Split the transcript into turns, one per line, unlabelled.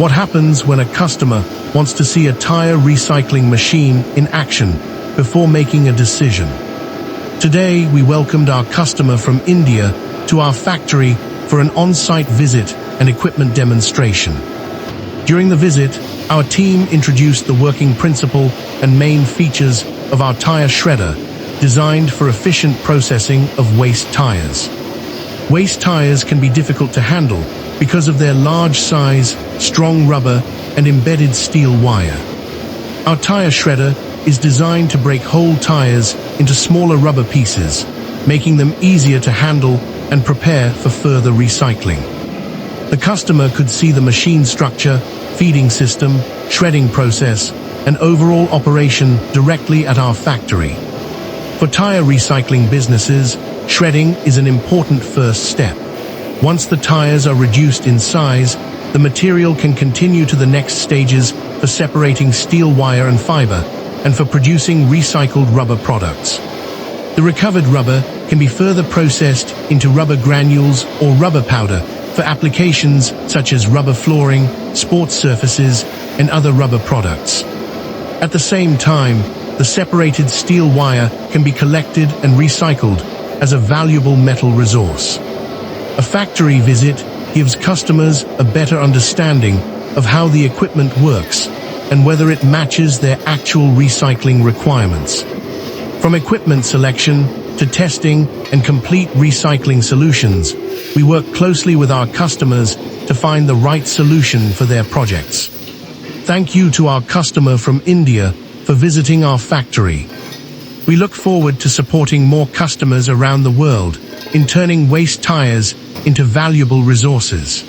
What happens when a customer wants to see a tire recycling machine in action before making a decision? Today, we welcomed our customer from India to our factory for an on-site visit and equipment demonstration. During the visit, our team introduced the working principle and main features of our tire shredder, designed for efficient processing of waste tires. Waste tires can be difficult to handle because of their large size, strong rubber, and embedded steel wire. Our tire shredder is designed to break whole tires into smaller rubber pieces, making them easier to handle and prepare for further recycling. The customer could see the machine structure, feeding system, shredding process, and overall operation directly at our factory. For tire recycling businesses, shredding is an important first step. Once the tires are reduced in size, the material can continue to the next stages for separating steel wire and fiber, and for producing recycled rubber products. The recovered rubber can be further processed into rubber granules or rubber powder for applications such as rubber flooring, sports surfaces, and other rubber products. At the same time, the separated steel wire can be collected and recycled as a valuable metal resource. A factory visit gives customers a better understanding of how the equipment works and whether it matches their actual recycling requirements. From equipment selection to testing and complete recycling solutions, we work closely with our customers to find the right solution for their projects. Thank you to our customer from India for visiting our factory. We look forward to supporting more customers around the world in turning waste tires into valuable resources.